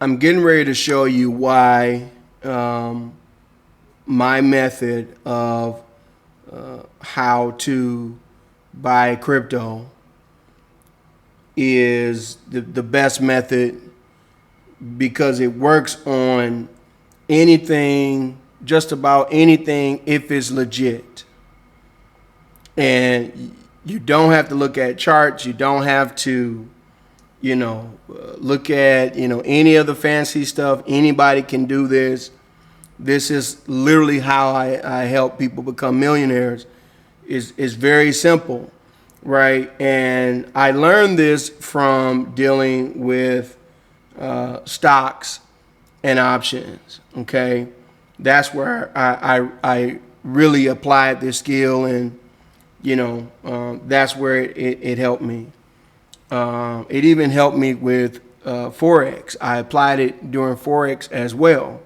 I'm getting ready to show you why my method of how to buy crypto is the best method, because it works on anything, just about anything, if it's legit. And you don't have to look at charts. You don't have to, look at, any of the fancy stuff. Anybody can do this. This is literally how I help people become millionaires. Is very simple, right? And I learned this from dealing with stocks and options. Okay, that's where I really applied this skill, and that's where it helped me. It even helped me with Forex. I applied it during Forex as well.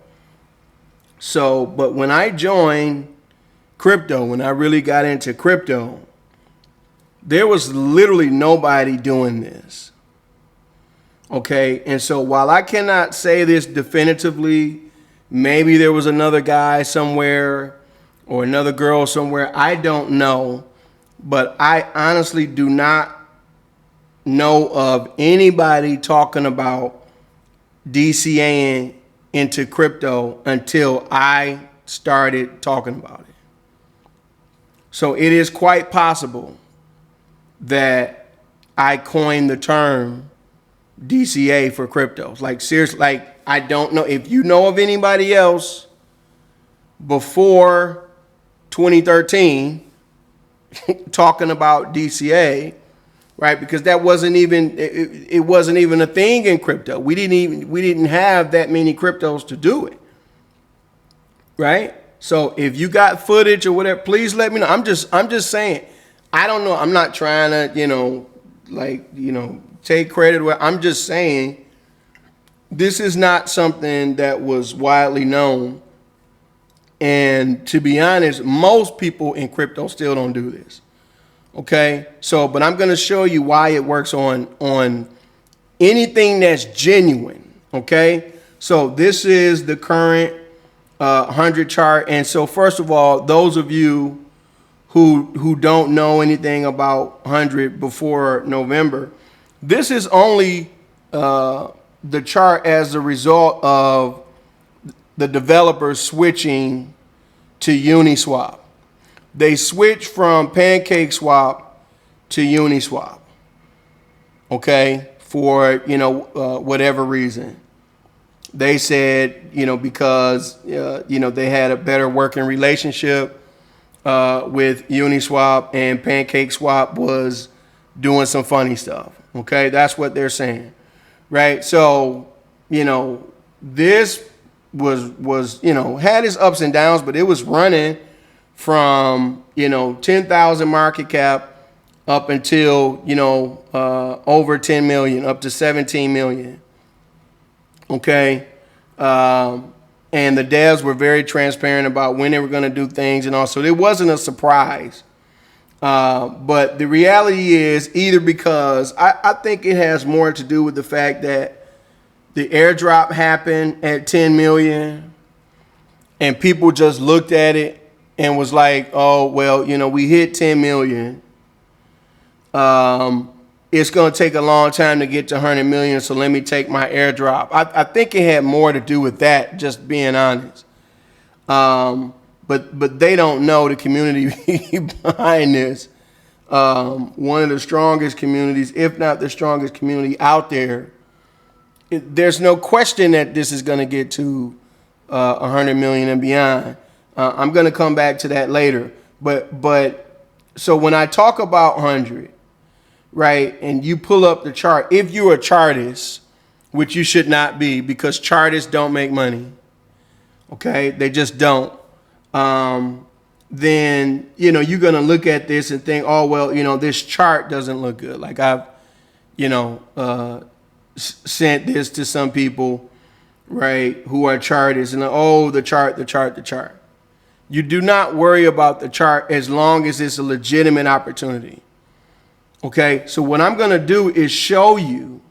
So, but when I joined crypto, when I really got into crypto, there was literally nobody doing this. Okay, and so while I cannot say this definitively, maybe there was another guy somewhere or another girl somewhere, I don't know, but I honestly do not know of anybody talking about DCAing into crypto until I started talking about it. So it is quite possible that I coined the term DCA for cryptos. Like seriously, like I don't know if you know of anybody else before 2013 talking about DCA, right? Because that wasn't even it wasn't even a thing in crypto. We didn't have that many cryptos to do it, right? So if you got footage or whatever, please let me know. I'm just saying. I don't know. I'm not trying to take credit. I'm just saying this is not something that was widely known. And to be honest, most people in crypto still don't do this. Okay, so but I'm going to show you why it works on anything that's genuine. Okay, so this is the current 100 chart, and so first of all, those of you who don't know anything about 100 before November, this is only the chart as a result of the developers switching to Uniswap. They switched from PancakeSwap to Uniswap, okay, for whatever reason. They said because they had a better working relationship with Uniswap, and PancakeSwap was doing some funny stuff. Okay, that's what they're saying, right? So this was had its ups and downs, but it was running from 10,000 market cap up until over 10 million, up to 17 million. Okay, and the devs were very transparent about when they were going to do things, and also it wasn't a surprise. But the reality is, either because I think it has more to do with the fact that the airdrop happened at 10 million and people just looked at it and was like, oh, well, we hit 10 million. It's going to take a long time to get to 100 million, so let me take my airdrop. I think it had more to do with that, just being honest. But they don't know the community behind this. One of the strongest communities, if not the strongest community out there. There's no question that this is going to get to 100 million and beyond. I'm going to come back to that later. But so when I talk about 100, right, and you pull up the chart, if you're a chartist, which you should not be, because chartists don't make money, okay, they just don't, then you're going to look at this and think, oh, well, this chart doesn't look good. Like I've sent this to some people, right, who are chartists, and the chart. You do not worry about the chart as long as it's a legitimate opportunity. Okay, so what I'm going to do is show you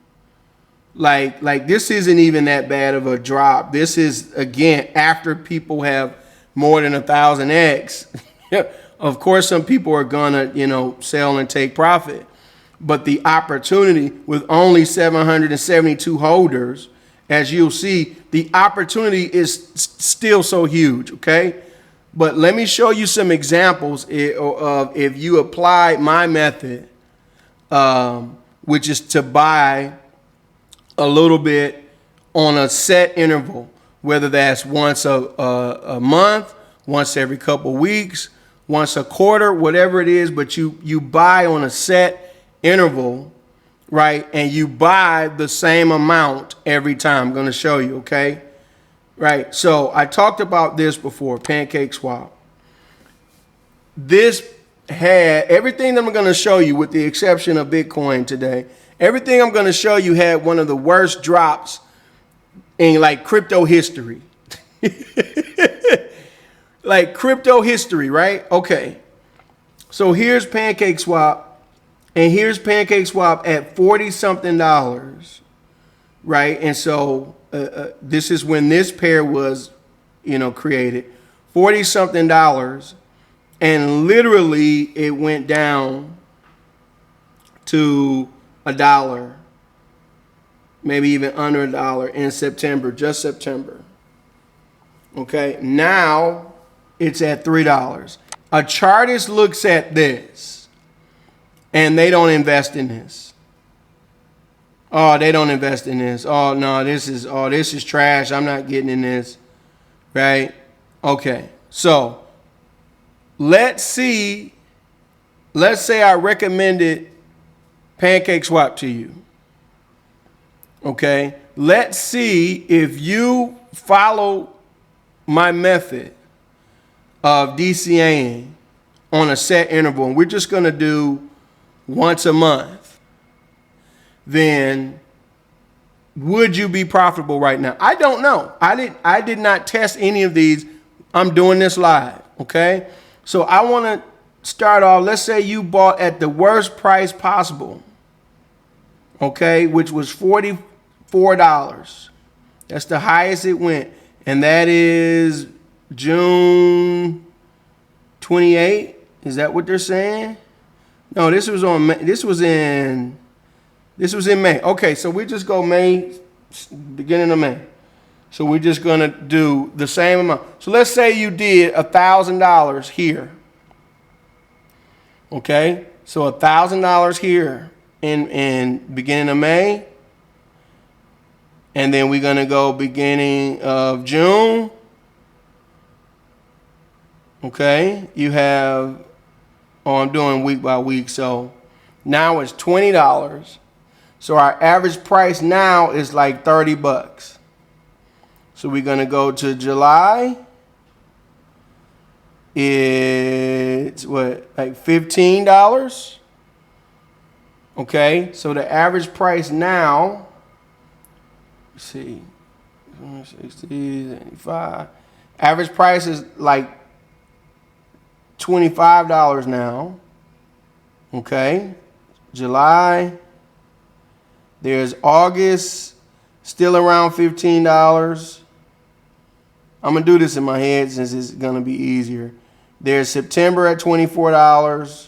Like this isn't even that bad of a drop. This is, again, after people have more than 1,000x. Of course, some people are gonna, sell and take profit. But the opportunity with only 772 holders, as you'll see, the opportunity is still so huge, okay? But let me show you some examples of if you apply my method, which is to buy a little bit on a set interval, whether that's once a month, once every couple weeks, once a quarter, whatever it is, but you buy on a set interval, right? And you buy the same amount every time. I'm going to show you, okay? Right. So I talked about this before, Pancake Swap. This had everything that I'm going to show you, with the exception of Bitcoin today. Everything I'm going to show you had one of the worst drops in like crypto history. Like crypto history, right? Okay. So here's Pancake Swap, and here's Pancake Swap at 40 something dollars, right? And so this is when this pair was, created, 40 something dollars, and literally it went down to $1, maybe even under $1 in September, just September. Okay, now it's at $3. A chartist looks at this and they don't invest in this. Oh, they don't invest in this. Oh no, this is trash. I'm not getting in this. Right? Okay. So let's say I recommended Pancake Swap to you. Okay. Let's see if you follow my method of DCAing on a set interval, and we're just going to do once a month. Then would you be profitable right now? I don't know. I did not test any of these. I'm doing this live, okay? So I want to start off, let's say you bought at the worst price possible, okay, which was $44. That's the highest it went, and that is June 28. Is that what they're saying? No, this was in May. Okay, so we just go May, beginning of May. So we're just going to do the same amount. So let's say you did $1,000 here. Okay, so $1,000 here in beginning of May. And then we're going to go beginning of June. Okay, you have, I'm doing week by week. So now it's $20. So our average price now is like $30. So we're going to go to July. It's what, like $15? Okay, so the average price now, let's see, 60, 85. Average price is like $25 now. Okay, July. There's August, still around $15. I'm going to do this in my head since it's going to be easier. There's September at $24.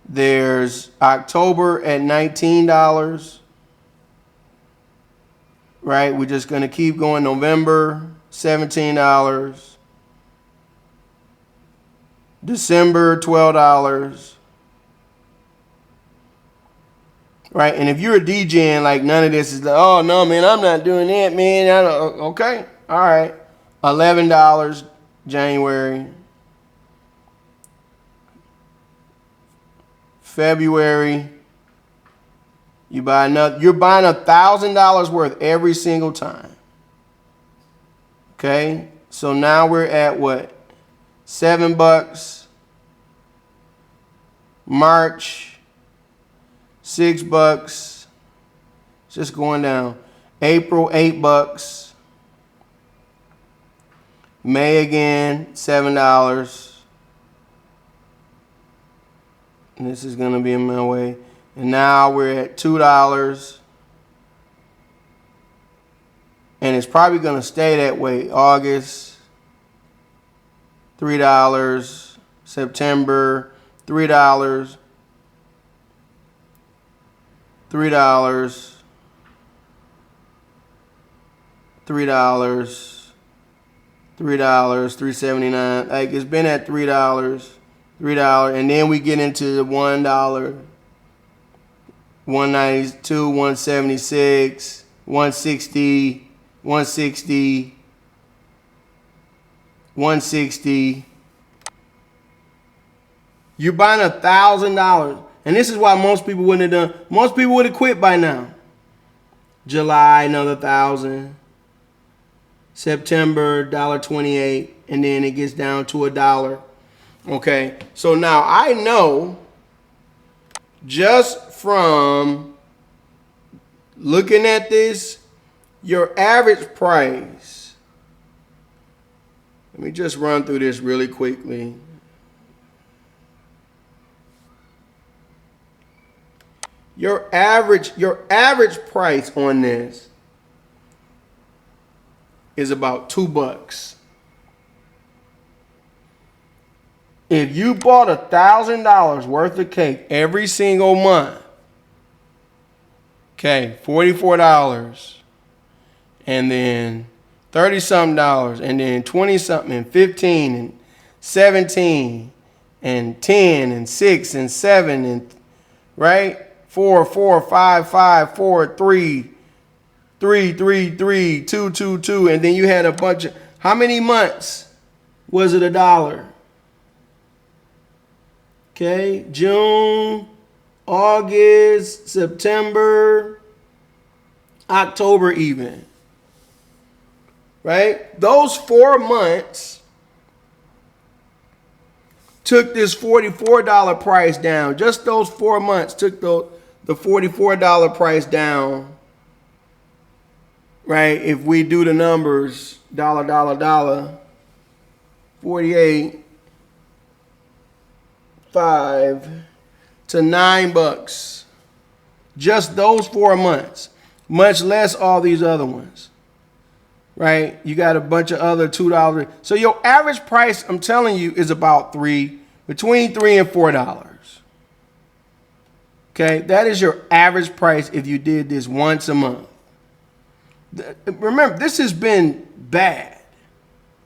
There's October at $19. Right? We're just going to keep going. November, $17. December, $12. Right? And if you're a DJing, like none of this is like, oh no, man, I'm not doing that, man. I don't, okay. All right. $11 January. February. You're buying $1,000 worth every single time. Okay? So now we're at what? $7. March, $6. Just going down. April, $8. May again, $7. And this is going to be in my way. And now we're at $2. and it's probably going to stay that way. August, $3. September, $3. $3. $3. $3. $3.79. Like, it's been at $3. $3. And then we get into the $1, $1.92, $1.76, $1.60, $1.60, $1.60. You're buying $1,000. And this is why most people wouldn't have done. Most people would have quit by now. July, another $1,000. September, $1.28. And then it gets down to $1. Okay. So now I know just from looking at this, your average price. Let me just run through this really quickly. Your average price on this is about $2. If you bought $1,000 worth of cake every single month, okay, $44, and then $30-something, and then $20-something, and $15, and $17, and $10, and $6, and $7, and right. 4, 4, 5, 5, 4, 3, 3, 3, 3, 2, 2, 2, and then you had a bunch of, how many months was it $1? Okay, June, August, September, October even. Right? Those 4 months took this $44 price down. Just those 4 months took the $44 price down, right? If we do the numbers, $, 48, 5 to $9. Just those 4 months, much less all these other ones, right? You got a bunch of other $2. So your average price, I'm telling you, is about between $3 and $4. Okay, that is your average price if you did this once a month. Remember, this has been bad.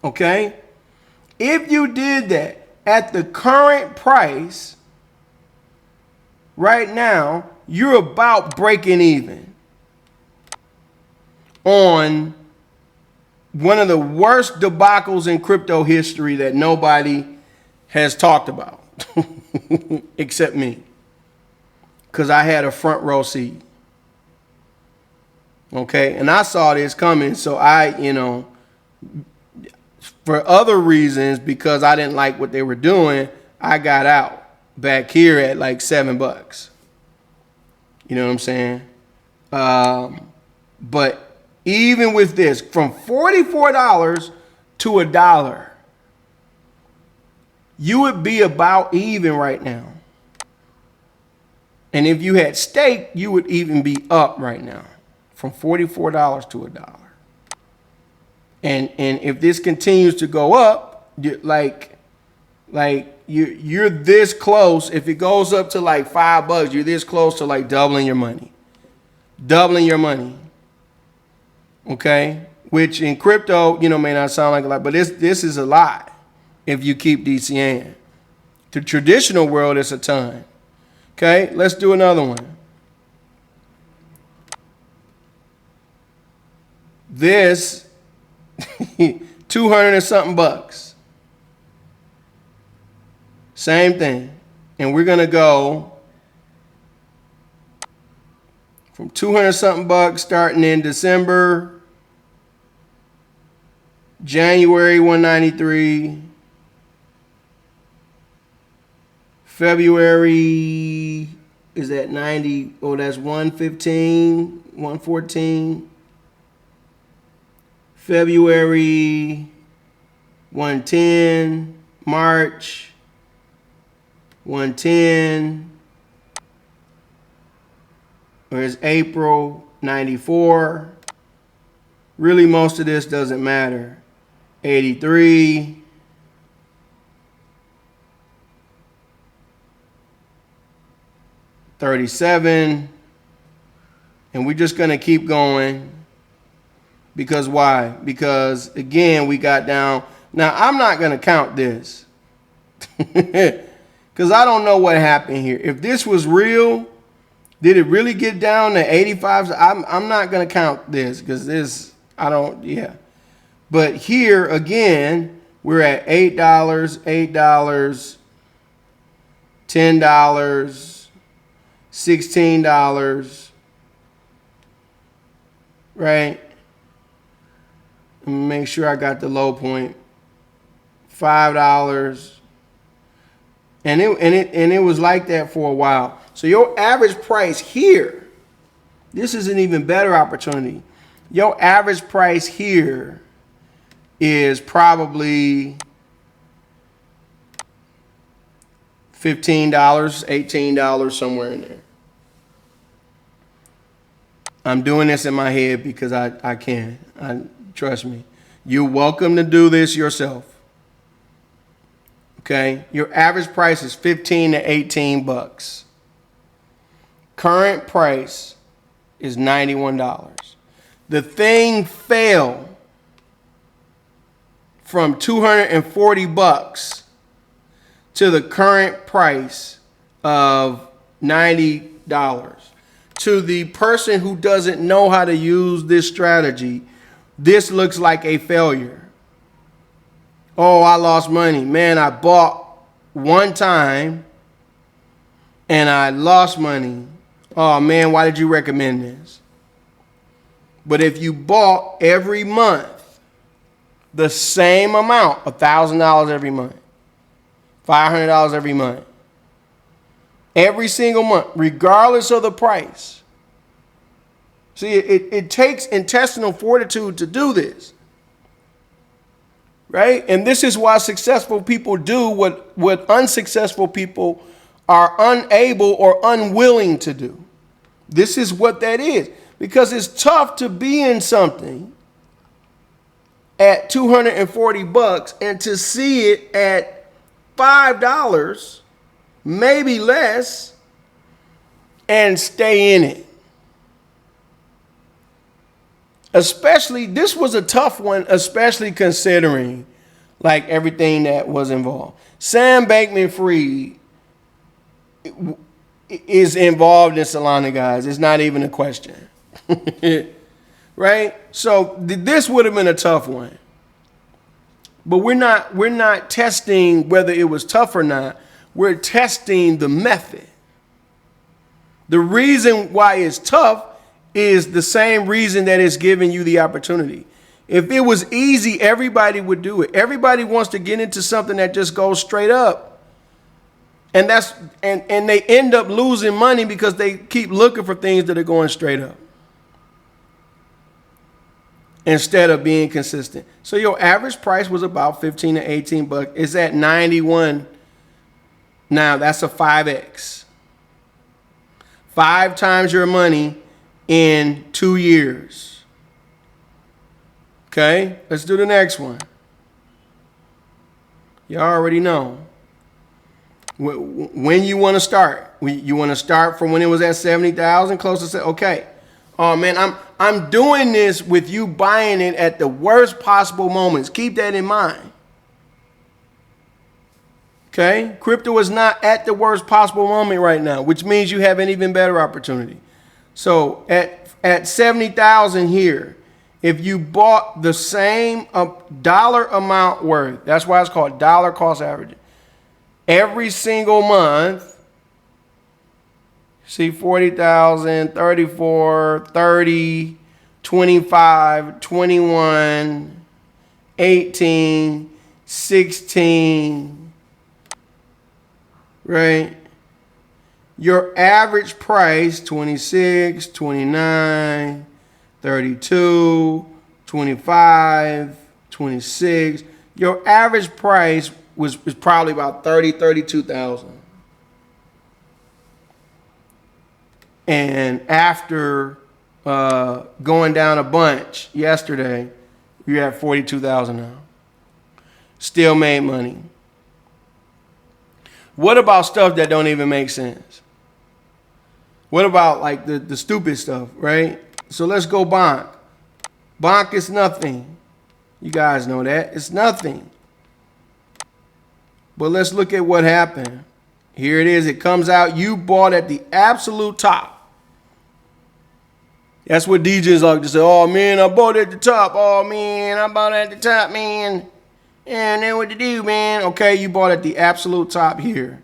Okay, if you did that at the current price right now, you're about breaking even on one of the worst debacles in crypto history that nobody has talked about except me, because I had a front row seat. Okay, and I saw this coming, so I, for other reasons, because I didn't like what they were doing, I got out back here at like $7. You know what I'm saying? But even with this, from $44 to $1, you would be about even right now. And if you had stake, you would even be up right now from $44 to $1. And if this continues to go up, you're this close. If it goes up to like $5, you're this close to like doubling your money. Doubling your money. Okay? Which in crypto, may not sound like a lot, but this is a lot if you keep DCAing. The traditional world, it's a ton. Okay? Let's do another one. This 200 and something bucks. Same thing. And we're going to go from 200 something bucks starting in December, January 193, February is at 90. Oh, that's 115, 114. February 110, March 110, whereas April 94, Really, most of this doesn't matter. 83. 37. And we're just going to keep going. Because why? Because, again, we got down. Now, I'm not going to count this. Because I don't know what happened here. If this was real, did it really get down to 85? I'm not going to count this because this, I don't, yeah. But here, again, we're at $8, $8, $10, $16, right? Make sure I got the low point. $5. And it was like that for a while. So your average price here, this is an even better opportunity. Your average price here is probably $15, $18, somewhere in there. I'm doing this in my head because I can. Trust me. You're welcome to do this yourself. Okay, your average price is 15 to 18 bucks. Current price is $91. The thing fell from 240 bucks to the current price of $90. To the person who doesn't know how to use this strategy, this looks like a failure. Oh, I lost money. Man, I bought one time and I lost money. Oh, man, why did you recommend this? But if you bought every month the same amount, $1,000 every month, $500 every month, every single month, regardless of the price. See, it takes intestinal fortitude to do this. Right? And this is why successful people do what unsuccessful people are unable or unwilling to do. This is what that is. Because it's tough to be in something at 240 bucks and to see it at $5, maybe less, and stay in it. Especially, this was a tough one, especially considering like everything that was involved. Sam Bankman-Fried is involved in Solana, guys. It's not even a question. Right? So this would have been a tough one. But we're not testing whether it was tough or not. We're testing the method. The reason why it's tough is the same reason that it's giving you the opportunity. If it was easy, everybody would do it. Everybody wants to get into something that just goes straight up. And they end up losing money because they keep looking for things that are going straight up instead of being consistent. So your average price was about 15 to 18 bucks. It's at 91. Now that's a 5x. 5 times your money in 2 years. Okay, let's do the next one. You already know. When you want to start. You want to start from when it was at 70,000, close to say, okay. Oh man, I'm doing this with you buying it at the worst possible moments. Keep that in mind. Okay, crypto is not at the worst possible moment right now, which means you have an even better opportunity. So at 70,000 here, if you bought the same dollar amount worth, that's why it's called dollar cost averaging, every single month, see 40,000, 34, 30, 25, 21, 18, 16, right? Your average price, 26, 29, 32, 25, 26. Your average price was probably about 30, 32,000. And after going down a bunch yesterday. You're at 42,000 now. Still made money. What about stuff that don't even make sense? What about like the stupid stuff, right? So let's go bonk. Bonk is nothing. You guys know that. It's nothing. But let's look at what happened. Here it is. It comes out. You bought at the absolute top. That's what DJs like to say. Oh, man, I bought at the top. Oh, man, I bought at the top, man. Yeah, I know what to do, man. Okay, you bought at the absolute top here.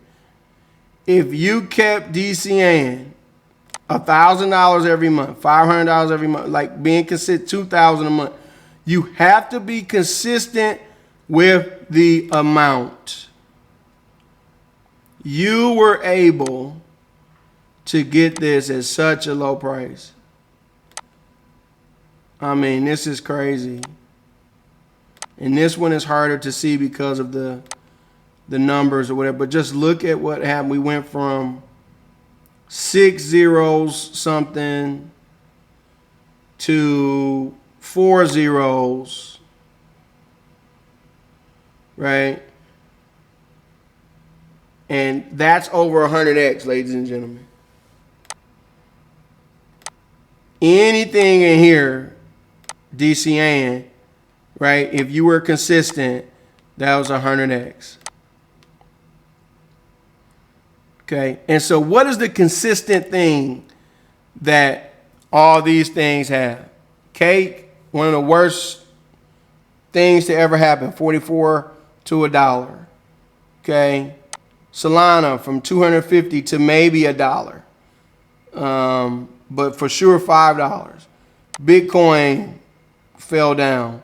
If you kept DCAing $1,000 every month, $500 every month, like being consistent, $2,000 a month, you have to be consistent with the amount. You were able to get this at such a low price. I mean, this is crazy. And this one is harder to see because of the numbers or whatever. But just look at what happened. We went from 6 zeros something to 4 zeros, right? And that's over 100x, ladies and gentlemen. Anything in here, DCAing, right? If you were consistent, that was 100x. Okay, and so what is the consistent thing that all these things have? Cake, one of the worst things to ever happen, 44 to $1. Okay, Solana from 250 to maybe $1, but for sure $5. Bitcoin fell down.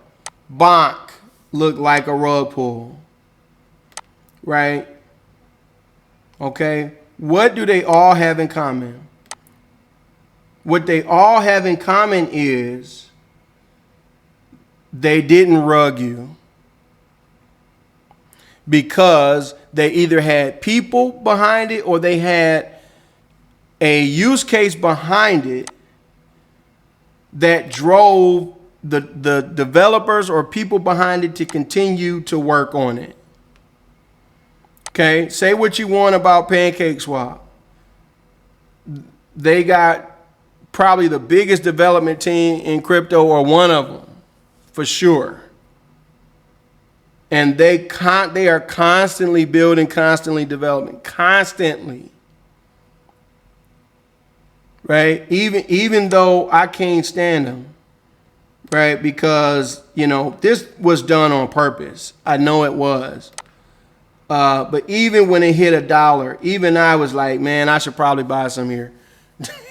Bonk looked like a rug pull, right? Okay, what do they all have in common? What they all have in common is they didn't rug you because they either had people behind it or they had a use case behind it that drove the developers or people behind it to continue to work on it. Okay, say what you want about PancakeSwap. They got probably the biggest development team in crypto, or one of them, for sure. And they are constantly building, constantly developing, constantly. Right? Even though I can't stand them, right? Because, you know, this was done on purpose. I know it was. But even when it hit $1, even I was like, man, I should probably buy some here.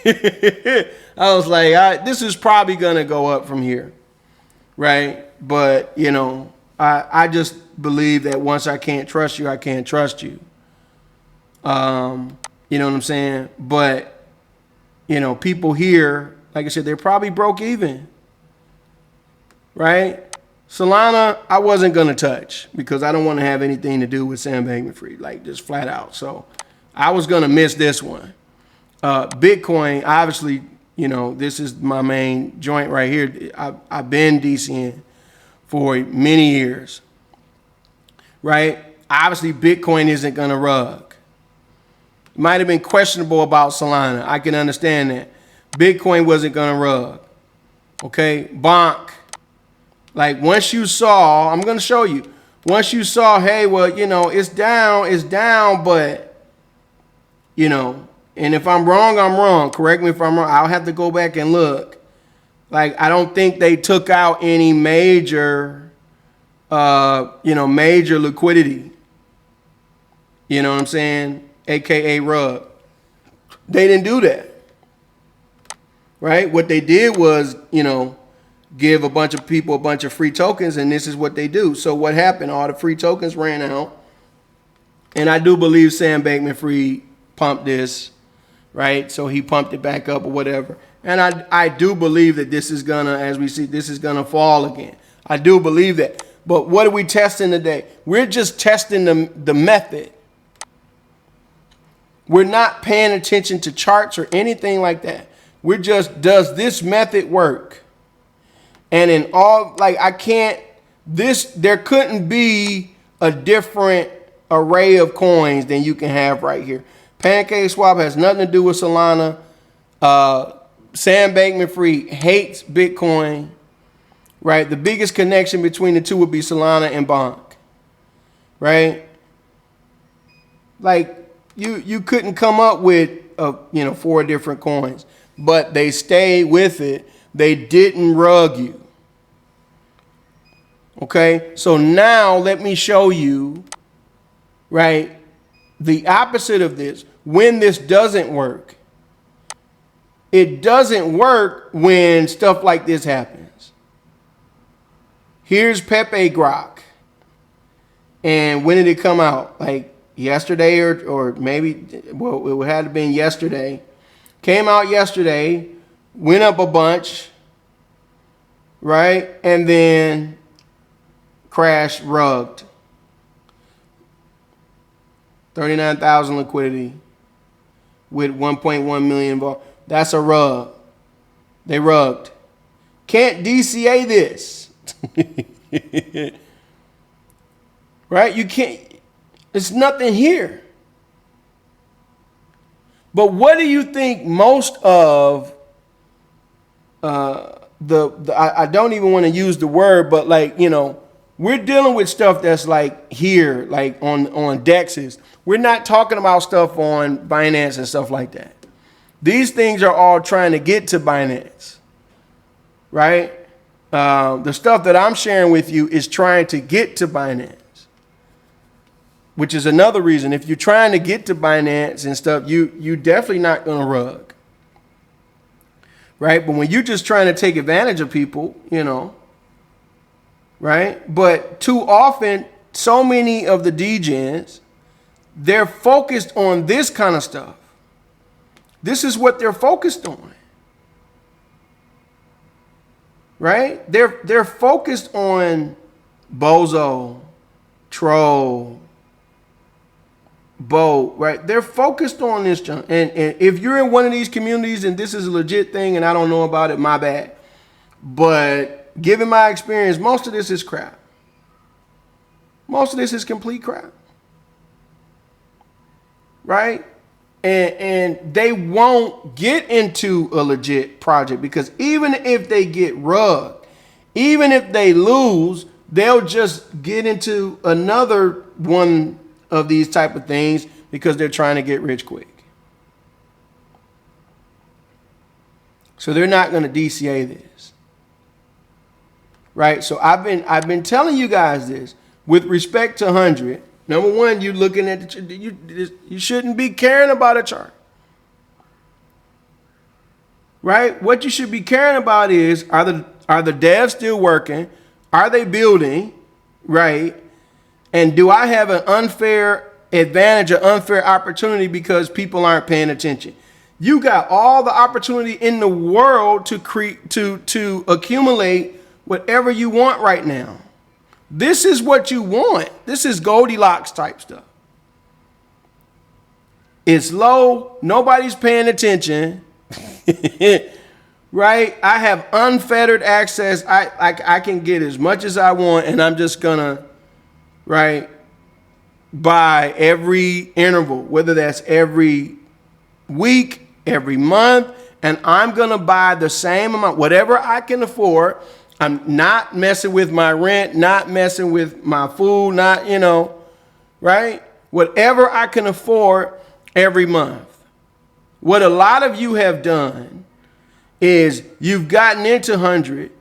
I was like, this is probably going to go up from here. Right? But, you know, I just believe that once I can't trust you, I can't trust you. You know what I'm saying? But, you know, people here, like I said, they're probably broke even. Right? Solana, I wasn't going to touch because I don't want to have anything to do with Sam Bankman-Fried, like just flat out. So I was going to miss this one. Bitcoin, obviously, you know, this is my main joint right here. I've been DCing for many years, right? Obviously, Bitcoin isn't going to rug. It might have been questionable about Solana. I can understand that. Bitcoin wasn't going to rug. Okay, Bonk. Like once you saw, I'm going to show you. Once you saw, hey, well, you know, it's down, but, you know, and if I'm wrong, I'm wrong. Correct me if I'm wrong. I'll have to go back and look. Like, I don't think they took out any major, major liquidity. You know what I'm saying? AKA rug. They didn't do that. Right? What they did was, you know, give a bunch of people a bunch of free tokens, and this is what they do. So what happened? All the free tokens ran out. And I do believe Sam Bankman-Fried pumped this, right? So he pumped it back up or whatever. And I do believe that this is gonna, as we see, this is gonna fall again. I do believe that. But what are we testing today? We're just testing the method. We're not paying attention to charts or anything like that. does this method work? And in all, like, there couldn't be a different array of coins than you can have right here. PancakeSwap has nothing to do with Solana. Sam Bankman-Fried hates Bitcoin, right? The biggest connection between the two would be Solana and Bonk, right? Like, you couldn't come up with 4 different coins, but they stayed with it. They didn't rug you. Okay, so now let me show you, right, the opposite of this. When this doesn't work, it doesn't work when stuff like this happens. Here's Pepe Grok. And when did it come out? Like yesterday or maybe, well, it had to have been yesterday. Came out yesterday, went up a bunch, right? And then crashed, rugged. 39,000 liquidity with 1.1 million vol. That's a rug. They rugged. Can't DCA this. Right? You can't. There's nothing here. But what do you think most of I don't even want to use the word, but like, we're dealing with stuff that's like here, like on DEXs. We're not talking about stuff on Binance and stuff like that. These things are all trying to get to Binance, right? The stuff that I'm sharing with you is trying to get to Binance, which is another reason. If you're trying to get to Binance and stuff, you definitely not going to rug, right? But when you're just trying to take advantage of people, right? But too often, so many of the degens, they're focused on this kind of stuff. This is what they're focused on, right? They're focused on Bozo, Troll, Bo, right? They're focused on this junk. And if you're in one of these communities and this is a legit thing and I don't know about it, my bad. But given my experience, most of this is crap. Most of this is complete crap. Right? And they won't get into a legit project because even if they get rugged, even if they lose, they'll just get into another one of these type of things because they're trying to get rich quick. So they're not going to DCA this. Right? So I've been telling you guys this with respect to 100. Number one, you're looking at you shouldn't be caring about a chart. Right? What you should be caring about is are the devs still working? Are they building? Right? And do I have an unfair advantage or unfair opportunity because people aren't paying attention? You got all the opportunity in the world to accumulate whatever you want right now. This is what you want. This is Goldilocks type stuff. It's low. Nobody's paying attention. Right? I have unfettered access. I can get as much as I want, and I'm just gonna, right, buy every interval, whether that's every week, every month, and I'm gonna buy the same amount, whatever I can afford. I'm not messing with my rent, not messing with my food, not, right? Whatever I can afford every month. What a lot of you have done is you've gotten into 100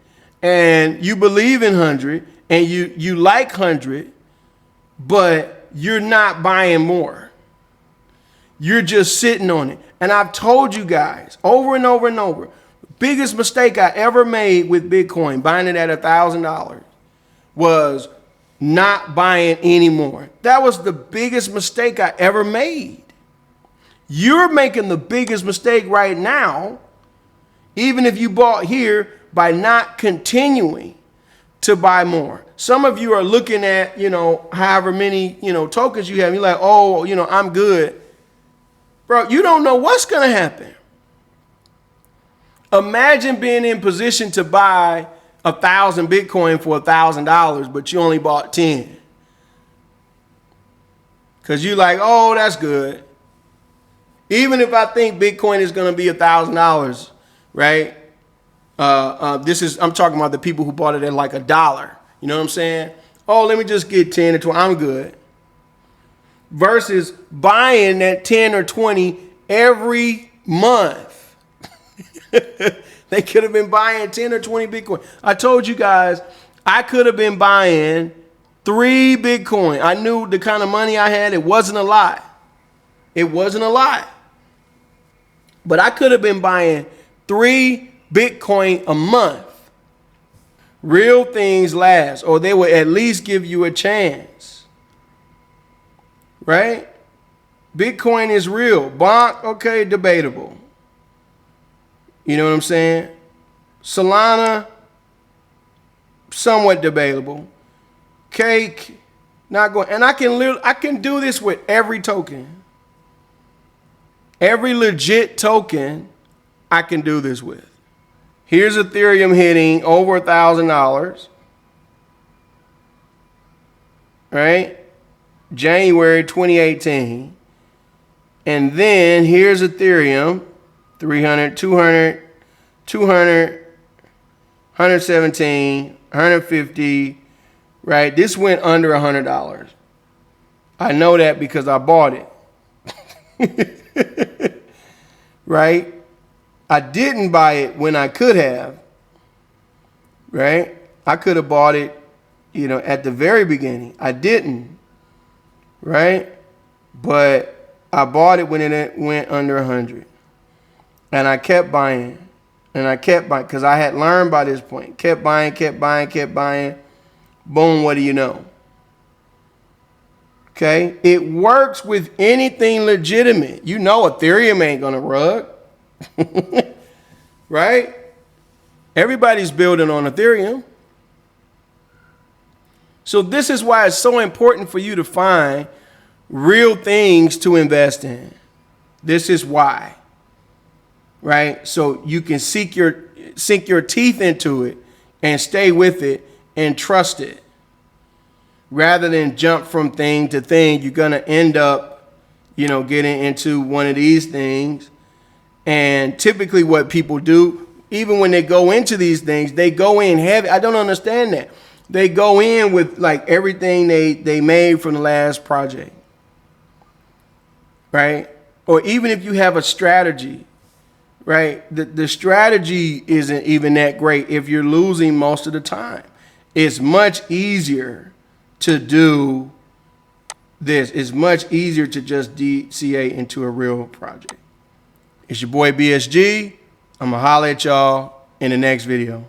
and you believe in 100 and you like 100, but you're not buying more. You're just sitting on it. And I've told you guys over and over and over, biggest mistake I ever made with Bitcoin, buying it at $1,000, was not buying anymore. That was the biggest mistake I ever made. You're making the biggest mistake right now, even if you bought here, by not continuing to buy more. Some of you are looking at, however many, tokens you have. You're like, oh, I'm good. Bro, you don't know what's going to happen. Imagine being in position to buy 1,000 Bitcoin for $1,000, but you only bought 10. Because you're like, oh, that's good. Even if I think Bitcoin is going to be $1,000, right? I'm talking about the people who bought it at like $1. You know what I'm saying? Oh, let me just get 10 or 20. I'm good. Versus buying that 10 or 20 every month. They could have been buying 10 or 20 Bitcoin. I told you guys, I could have been buying 3 Bitcoin. I knew the kind of money I had. It wasn't a lot. It wasn't a lot. But I could have been buying 3 Bitcoin a month. Real things last, or they would at least give you a chance. Right? Bitcoin is real. Bonk, okay, debatable. You know what I'm saying? Solana, somewhat debatable. Cake, not going. And I can do this with every token. Every legit token I can do this with. Here's Ethereum hitting over $1,000. Right? January 2018. And then here's Ethereum. 300, 200, 200, 117, 150, right? This went under $100. I know that because I bought it. Right? I didn't buy it when I could have. Right? I could have bought it, at the very beginning. I didn't. Right? But I bought it when it went under 100. And I kept buying. And I kept buying because I had learned by this point. Kept buying, kept buying, kept buying. Boom, what do you know? Okay? It works with anything legitimate. You know Ethereum ain't going to rug. Right? Everybody's building on Ethereum. So this is why it's so important for you to find real things to invest in. This is why. Right? So you can sink your teeth into it and stay with it and trust it. Rather than jump from thing to thing, you're going to end up, getting into one of these things. And typically what people do, even when they go into these things, they go in heavy. I don't understand that. They go in with like everything they made from the last project. Right? Or even if you have a strategy. Right? The strategy isn't even that great if you're losing most of the time. It's much easier to do this. It's much easier to just DCA into a real project. It's your boy BSG. I'm going to holler at y'all in the next video.